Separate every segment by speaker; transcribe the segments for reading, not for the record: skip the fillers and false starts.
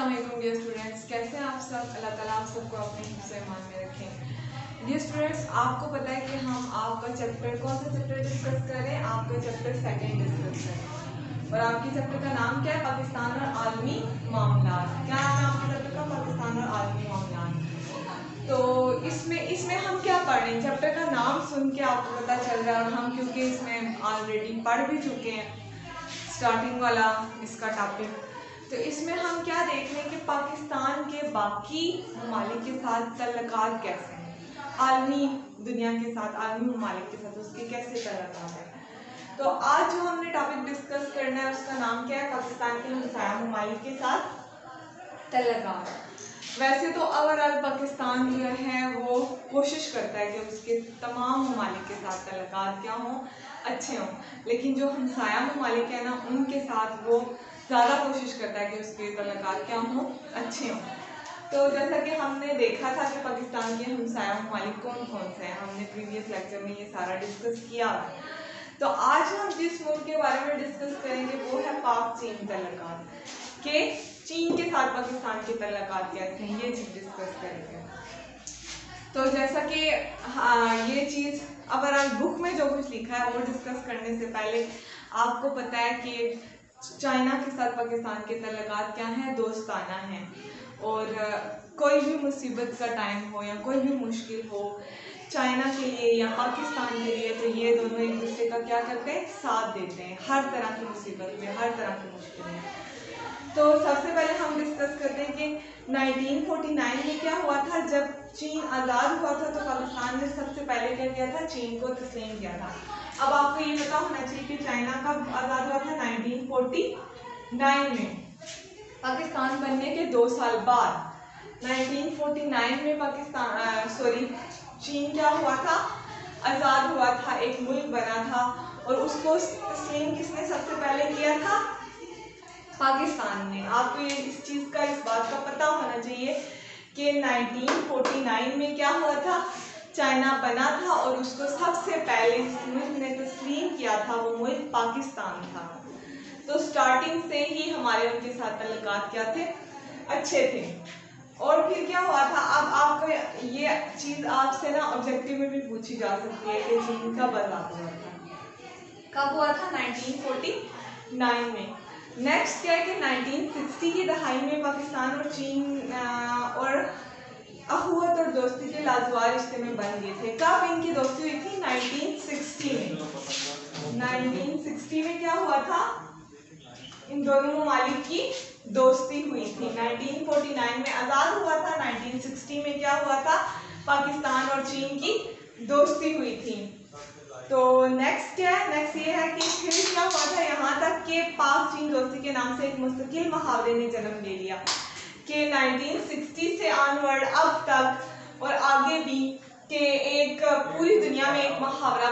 Speaker 1: अस्सलाम वालेकुम dear students, कैसे हैं आप सब। अल्लाह ताला आप सबको अपने हिफ्ज़ ईमान में रखें। डियर स्टूडेंट्स, आपको पता है कि हम आपका चैप्टर कौन सा चैप्टर डिस्कस कर रहे हैं। आपका चैप्टर सेकंड डिस्कस कर रहे हैं और आपके चैप्टर का नाम क्या है? पाकिस्तान और आलमी मामलात। क्या नाम है आपके चैप्टर का? पाकिस्तान और आलमी मामलात। तो इसमें हम क्या पढ़ रहे हैं? चैप्टर का नाम सुन के आपको पता चल रहा है और हम क्योंकि इसमें ऑलरेडी पढ़ भी चुके हैं स्टार्टिंग वाला इसका टॉपिक, तो इसमें हम क्या देख रहे हैं कि पाकिस्तान के बाकी ममालिक के साथ तल्लुकात कैसे हैं, आलमी दुनिया के साथ, आलमी ममालिक के साथ उसके कैसे तल्लुकात हैं। तो आज जो हमने टॉपिक डिस्कस करना है उसका नाम क्या है? पाकिस्तान के हमसाया ममालिक के साथ तल्लुकात। वैसे तो ओवरऑल पाकिस्तान जो है वो कोशिश करता है कि उसके तमाम ममालिक के साथ तल्लुकात क्या हों, अच्छे हों, लेकिन जो हमसाया ममालिक है ना उनके साथ वो ज़्यादा कोशिश करता है कि उसके तल्लुकात क्या हों, अच्छे हों। तो जैसा कि हमने देखा था कि पाकिस्तान के हमसाया ममालिक कौन कौन से हैं, हमने प्रीवियस लेक्चर में ये सारा डिस्कस किया। तो आज हम जिस मुल्क के बारे में डिस्कस करेंगे वो है पाक चीन तल्लुकात, के चीन के साथ पाकिस्तान के तल्लुकात कैसे हैं, ये चीज़ डिस्कस करेंगे। तो जैसा कि ये चीज़ ओवरऑल बुक में जो कुछ लिखा है वो डिस्कस करने से पहले आपको पता है कि चाइना के साथ पाकिस्तान के तल्लुकात क्या हैं? दोस्ताना हैं। और कोई भी मुसीबत का टाइम हो या कोई भी मुश्किल हो चाइना के लिए या पाकिस्तान के लिए, तो ये दोनों एक दूसरे का क्या करते हैं? साथ देते हैं हर तरह की मुसीबत में, हर तरह की मुश्किल में। तो सबसे पहले हम डिस्कस करते हैं कि 1949 में क्या हुआ था। जब चीन आज़ाद हुआ था तो पाकिस्तान ने सबसे पहले क्या किया था? चीन को तस्लीम किया था। अब आपको ये पता होना चाहिए कि चाइना कब आज़ाद हुआ था? 1949 में। पाकिस्तान बनने के 2 साल बाद 1949 में चीन क्या हुआ था? आज़ाद हुआ था, एक मुल्क बना था और उसको तस्लीम किसने सबसे पहले किया था? पाकिस्तान ने। आपको ये इस चीज़ का, इस बात का पता होना चाहिए कि 1949 में क्या हुआ था? चाइना बना था और उसको सबसे पहले जिस मुल्क ने तस्लीम किया था वो मुल्क पाकिस्तान था। तो स्टार्टिंग से ही हमारे उनके साथ तल्लुकात क्या थे? अच्छे थे। और फिर क्या हुआ था? अब आपको ये चीज़ आपसे ना ऑब्जेक्टिव में भी पूछी जा सकती है कि चीन कब आज़ाद हुआ था? कब हुआ था? 1949 में। नेक्स्ट क्या है कि 1960 की दहाई में पाकिस्तान और चीन और अखुवत और दोस्ती के लाजवाब रिश्ते में बन गए थे। कब इनकी दोस्ती हुई थी? 1960 में। 1960 में क्या हुआ था? इन दोनों ममालिक की दोस्ती हुई थी। 1949 में आज़ाद हुआ था, 1960 में क्या हुआ था? पाकिस्तान और चीन की दोस्ती हुई थी। तो नेक्स्ट क्या है? नेक्स्ट ये है कि फिर क्या हुआ था? यहाँ तक कि पाक चीन दोस्ती के नाम से एक मुस्तकिल मुहावरे ने जन्म ले लिया कि 1960 से ऑनवर्ड अब तक और आगे भी कि एक पूरी दुनिया में एक मुहावरा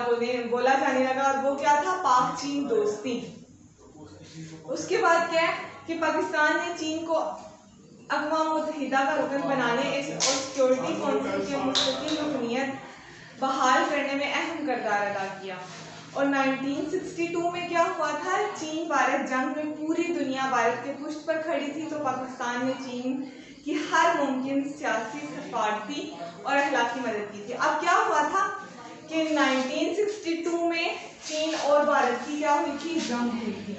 Speaker 1: बोला जाने लगा और वो क्या था? पाक चीन दोस्ती। उसके बाद क्या है कि पाकिस्तान ने चीन को अक़वाम मुत्तहिदा का रुकन बनाने और सिक्योरिटी काउंसिल की मुस्तकिल रुकनीयत बहाल करने में अहम किरदार अदा किया। और 1962 में क्या हुआ था? चीन भारत जंग में पूरी दुनिया भारत के पुष्ट पर खड़ी थी, तो पाकिस्तान ने चीन की हर मुमकिन सियासी, सफारती और अखलाकी मदद की थी। अब क्या हुआ था कि 1962 में चीन और भारत की क्या हुई थी? जंग हुई थी।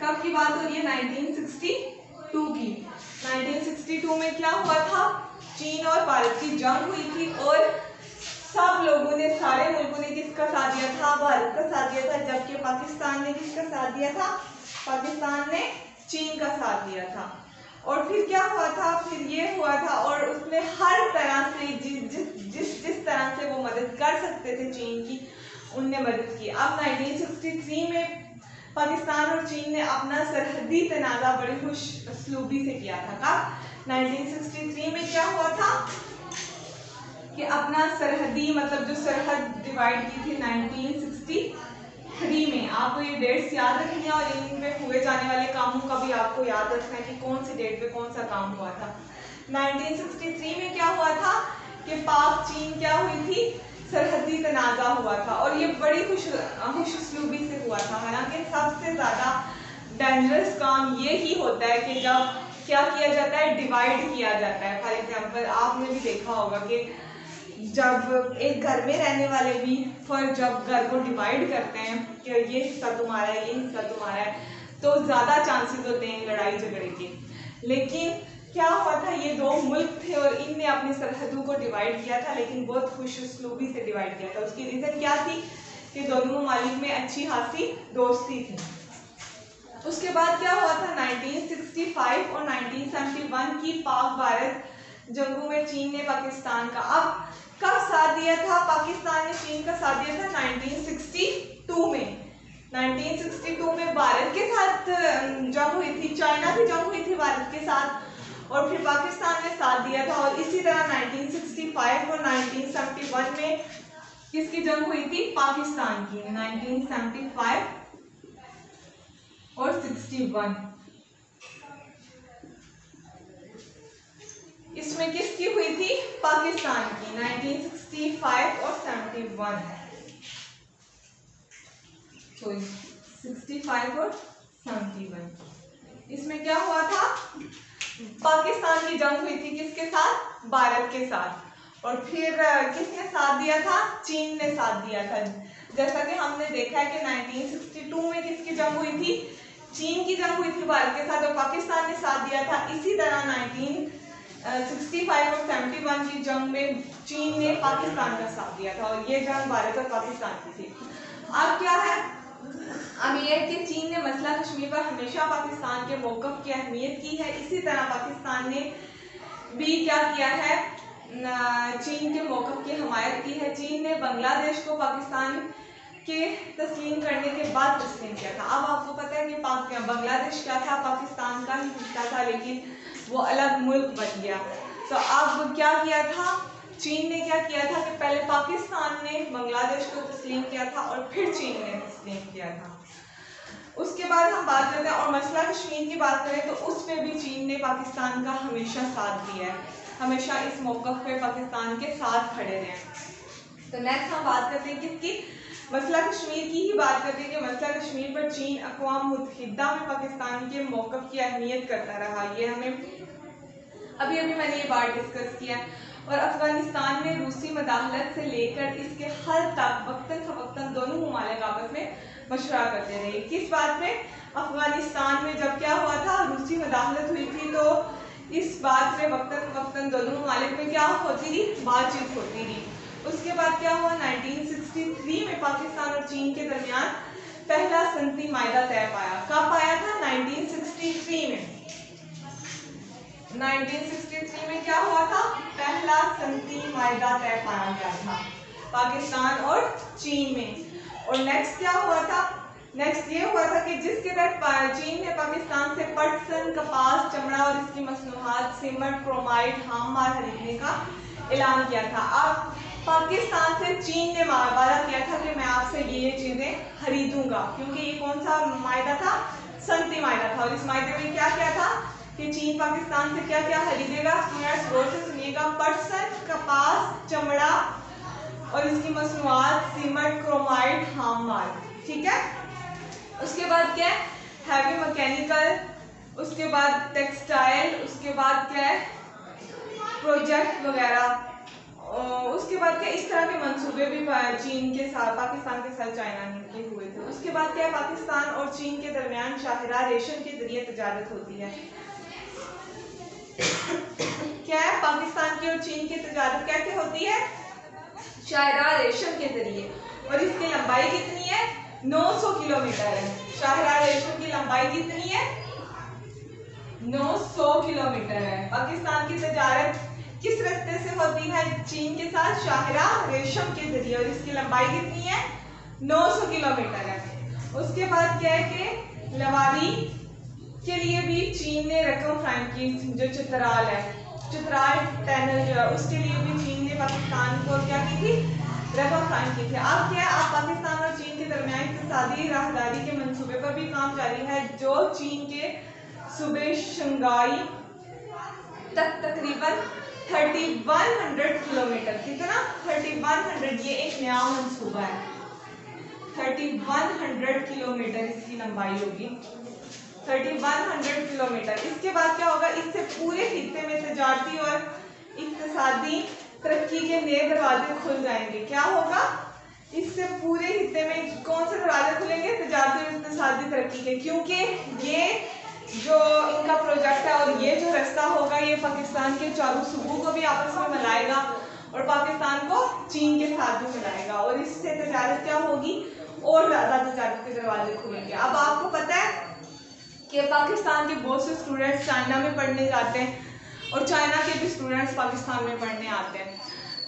Speaker 1: कब की बात हो रही है? 1962 की। 1962 में क्या हुआ था? चीन और भारत की जंग हुई थी और सब लोगों ने, सारे मुल्कों ने किसका साथ दिया था? भारत का साथ दिया था। जबकि पाकिस्तान ने किसका साथ दिया था? पाकिस्तान ने चीन का साथ दिया था। और फिर क्या हुआ था? फिर ये हुआ था और उसने हर तरह से जिस तरह से वो मदद कर सकते थे चीन की, उनने मदद की। अब 1963 में पाकिस्तान और चीन ने अपना सरहदी तनाज़ा बड़ी खुश असलूबी से किया था। कब? 1963 में क्या हुआ था कि अपना सरहदी, मतलब जो सरहद डिवाइड की थी 1963 में। आपको ये डेट्स याद रखनी है और इनमें हुए जाने वाले कामों का भी आपको याद रखना है कि कौन सी डेट पे कौन सा काम हुआ था। 1963 में क्या हुआ था कि पाक चीन क्या हुई थी? सरहदी तनाज़ा हुआ था और ये बड़ी खुश असलूबी से हुआ था। हालांकि सबसे ज़्यादा डेंजरस काम ये ही होता है कि जब क्या किया जाता है, डिवाइड किया जाता है। फॉर एग्जांपल आपने भी देखा होगा कि जब एक घर में रहने वाले भी जब घर को डिवाइड करते हैं कि ये हिस्सा तुम्हारा है, ये हिस्सा तुम्हारा है, तो ज़्यादा चांसेस होते हैं लड़ाई झगड़े के। लेकिन क्या हुआ था, ये दो मुल्क थे और इनने अपनी सरहदों को डिवाइड किया था, लेकिन बहुत खुशउस्लूबी से डिवाइड किया था। उसकी रीज़न क्या थी कि दोनों ममालिक में अच्छी खासी दोस्ती थी। उसके बाद क्या हुआ था, 1965 और 1971 की पाक भारत जंगों में चीन ने पाकिस्तान का अब कब साथ दिया था, पाकिस्तान ने चीन का साथ दिया था 1962 में। 1962 में भारत के साथ जंग हुई थी, चाइना की जंग हुई थी भारत के साथ, और फिर पाकिस्तान ने साथ दिया था। और इसी तरह 1965 और 1971 में किसकी जंग हुई थी, पाकिस्तान की। 1975 और 61 इसमें किसकी हुई थी, पाकिस्तान की। 1965 और 71 65 और 71 इसमें क्या हुआ था, पाकिस्तान की जंग हुई थी किसके साथ, भारत के साथ। और फिर किसने साथ दिया था, चीन ने साथ दिया था। जैसा कि हमने देखा है कि 1962 में किसकी जंग हुई थी, चीन की जंग हुई थी भारत के साथ, और पाकिस्तान ने साथ दिया था। इसी तरह 1965 और 71 की जंग में चीन ने पाकिस्तान का साथ दिया था, और ये जंग भारत और पाकिस्तान की थी। अब क्या है, अब ये है कि चीन ने मसला कश्मीर पर हमेशा पाकिस्तान के मौक़िफ़ की अहमियत की है। इसी तरह पाकिस्तान ने भी क्या किया है, चीन के मौक़िफ़ की हमायत की है। चीन ने बांग्लादेश को पाकिस्तान के तस्लीम करने के बाद तस्लीम किया था। अब आपको पता है कि बांग्लादेश क्या था, पाकिस्तान का ही हिस्सा था, लेकिन वो अलग मुल्क बन गया। तो अब क्या किया था, चीन ने क्या किया था कि पहले पाकिस्तान ने बांग्लादेश को तस्लीम किया था और फिर चीन ने तस्लीम किया था। उसके बाद हम बात करते हैं, और मसला कश्मीर की बात करें तो उस पर भी चीन ने पाकिस्तान का हमेशा साथ दिया है, हमेशा इस मौक़िफ़ पे पाकिस्तान के साथ खड़े रहे। तो नेक्स्ट हम बात करते हैं किसकी, मसला कश्मीर की ही बात करते हैं कि मसला कश्मीर पर चीन अक़वाम मुत्तहिदा में पाकिस्तान के मौक़िफ़ की अहमियत करता रहा। ये हमें अभी मैंने ये बात डिस्कस किया। और अफ़गानिस्तान में रूसी मदाखलत से लेकर इसके हल तक वक्तन फ़वक्तन दोनों ममालिक आपस में मशवरा करते रहे। किस बात में, अफ़गानिस्तान में जब क्या हुआ था, रूसी मदाखलत हुई थी, तो इस बात पे वक्तन फ़वक्तन दोनों ममालिक में क्या होती थी, बातचीत होती थी। उसके बाद क्या हुआ, 1963 में पाकिस्तान और चीन के दरमियान पहला सनती मायदा तय पाया। कब पाया था, 1963 में। 1963 में क्या हुआ था, पहला सनती मायदा तय पाया गया था पाकिस्तान और चीन में। और नेक्स्ट क्या हुआ था, नेक्स्ट ये हुआ था कि जिसके तहत चीन ने पाकिस्तान से पटसन, कपास, चमड़ा और इसकी मसनूआत, सीमेंट, क्रोमाइट, हाम माल खरीदने का ऐलान किया था। अब पाकिस्तान से चीन ने वादा किया था कि मैं आपसे ये चीज़ें खरीदूंगा, क्योंकि ये कौन सा मायदा था, सनती मायदा था। और इस मायदे में क्या क्या था कि चीन पाकिस्तान से क्या क्या खरीदेगा, गौर से सुनिएगा, पटसन, कपास, चमड़ा और इसकी मसनूआत, सीमेंट, क्रोमाइट, हाम माल, ठीक है। उसके बाद क्या है, हैवी मैकेनिकल, उसके बाद टेक्सटाइल, उसके बाद क्या है, प्रोजेक्ट वगैरह। उसके बाद क्या, इस तरह के मंसूबे भी चीन के साथ, पाकिस्तान के साथ चाइना के हुए थे। उसके बाद क्या है, पाकिस्तान और चीन के दरमियान शाहरा रेशम के जरिए तजारत होती है। क्या है, पाकिस्तान की और चीन की तजारत कैसे होती है, शाहरा रेशम के जरिए। और इसकी लंबाई कितनी है, 900 किलोमीटर है। शाहरा रेशम की लंबाई कितनी है, 900 किलोमीटर है। पाकिस्तान की तजारत किस रास्ते से होती है, चीन के साथ, शाहरा रेशम के जरिए, और इसकी लंबाई कितनी है, 900 किलोमीटर है। उसके बाद क्या है कि लवारी के लिए भी चीन ने रकम फ्राहम की, जो चित्राल है, चित्राल टनल जो है, उसके लिए भी चीन ने पाकिस्तान को क्या की थी, रकम फ्राहम की थी। अब क्या है, अब पाकिस्तान और चीन के दरमियान इक़्तिसादी राहदारी के मंसूबे पर भी काम जारी है, जो चीन के सूबे शंघाई तक तकरीबन 3100 किलोमीटर, कितना, 3100, ये एक नया मंसूबा है। 3100 किलोमीटर इसकी लंबाई होगी। 3100 किलोमीटर। इसके बाद क्या होगा, इससे पूरे खित्ते में तजारती और इक्तिसादी तरक्की के नए दरवाजे खुल जाएंगे। क्या होगा, इससे पूरे खित्ते में कौन से दरवाजे खुलेंगे, तजारती और इक्तिसादी तरक्की के, क्योंकि ये जो इनका प्रोजेक्ट है और ये जो रास्ता होगा ये पाकिस्तान के चारों सूबों को भी आपस में मिलाएगा और पाकिस्तान को चीन के साथ भी मिलाएगा, और इससे तजारत क्या होगी, और ज़्यादा तजारत के दरवाजे खुलेंगे। अब आपको पता है कि पाकिस्तान के बहुत से स्टूडेंट्स चाइना में पढ़ने जाते हैं और चाइना के भी स्टूडेंट्स पाकिस्तान में पढ़ने आते हैं।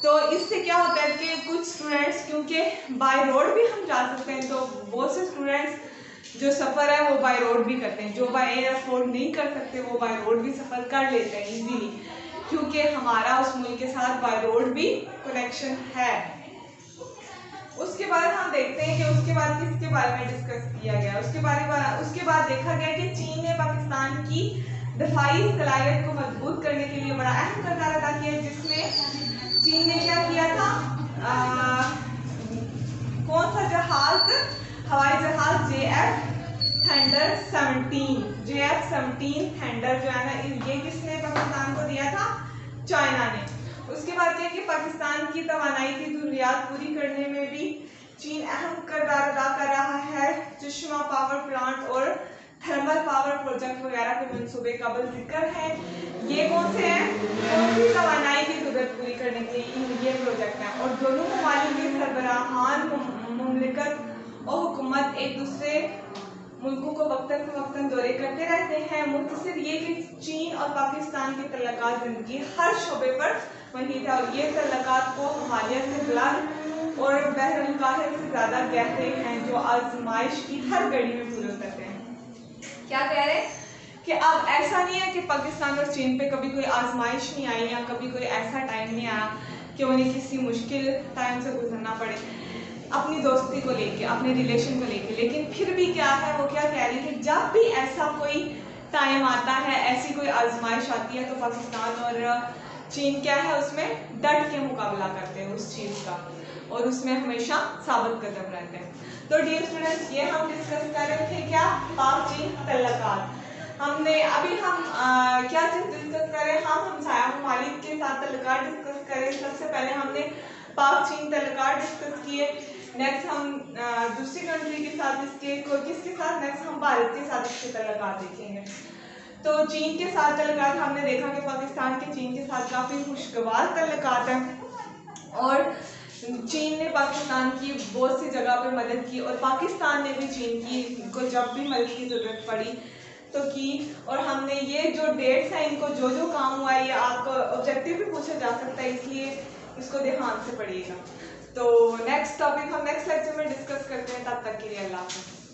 Speaker 1: तो इससे क्या होता है कि कुछ स्टूडेंट्स, क्योंकि बाय रोड भी हम जा सकते हैं, तो बहुत से स्टूडेंट्स जो सफ़र है वो बाय रोड भी करते हैं। जो बाय एयर अफोर्ड नहीं कर सकते वो बाय रोड भी सफ़र कर लेते हैं इजीली, क्योंकि हमारा उस मुल्क के साथ बाय रोड भी कनेक्शन है। उसके बाद हम देखते हैं कि उसके बाद किसके बारे में डिस्कस किया गया। उसके बाद देखा गया कि चीन ने पाकिस्तान की दफाई सलाहियत को मजबूत करने के लिए बड़ा अहम किरदार अदा किया, जिसमें चीन ने क्या किया था, कौन सा जहाज, हवाई जहाज JF-17 थंडर जो है ना, ये किसने पाकिस्तान को दिया था, चाइना ने। उसके बाद क्या कि पाकिस्तान की तवानाई की जरूरियात पूरी करने में भी चीन अहम किरदार अदा कर रहा है। चश्मा पावर प्लांट और थर्मल पावर प्रोजेक्ट वगैरह के मंसूबे काबिल जिक्र है। ये कौन से हैं, कौन सी तवानाई की जरूरत पूरी करने के लिए ये प्रोजेक्ट है, और दोनों ममालिक के सरबराहान मुमलिकत और हुकूमत एक दूसरे मुल्कों को वक्तन दौरे करते रहते हैं। मुख्तसर ये कि चीन और पाकिस्तान के तल्लुकात ज़िंदगी हर शोबे पर वहीद है, और ये तल्लुकात को हमालियत से बुलंद और बहरुल काहिर से ज़्यादा गहरे हैं, जो आजमाइश की हर घड़ी में पूरे उतरते हैं। क्या कह रहे हैं कि अब ऐसा नहीं है कि पाकिस्तान और चीन पे कभी कोई आजमाइश नहीं आई या कभी कोई ऐसा टाइम नहीं आया कि उन्हें किसी मुश्किल टाइम से गुजरना पड़े अपनी दोस्ती को लेके, अपने रिलेशन को लेके। लेकिन फिर भी क्या है, वो क्या कह रही है कि जब भी ऐसा कोई टाइम आता है, ऐसी कोई आजमाइश आती है, तो पाकिस्तान और चीन क्या है, उसमें डट के मुकाबला करते हैं उस चीज़ का, और उसमें हमेशा साबित कदम रहते हैं। तो डियर स्टूडेंट्स, ये हम डिस्कस कर रहे थे क्या, पाक चीन तल्लुकात। हमने अभी हम क्या चीज़ डिस्कस करें, हम हमसाया ममालिक के साथ तल्लुकात डिस्कस करें। सबसे पहले हमने पाक चीन तल्लुकात डिस्कस किए, नेक्स्ट हम दूसरी कंट्री के साथ किसके साथ, नेक्स्ट हम भारत के साथ इसके तल्लुकात देखेंगे। तो चीन के साथ तल्लुकात हमने देखा कि पाकिस्तान के चीन के साथ काफ़ी खुशगवार तल्लुकात हैं, और चीन ने पाकिस्तान की बहुत सी जगह पर मदद की, और पाकिस्तान ने भी चीन की को जब भी मदद की ज़रूरत पड़ी तो की। और हमने ये जो डेट्स हैं, इनको जो जो काम हुआ है, ये आपको ऑब्जेक्टिव भी पूछा जा सकता है, इसलिए इसको ध्यान से पढ़िएगा। तो नेक्स्ट टॉपिक हम नेक्स्ट लेक्चर में डिस्कस करते हैं। तब तक के लिए अल्लाह हाफ़िज़।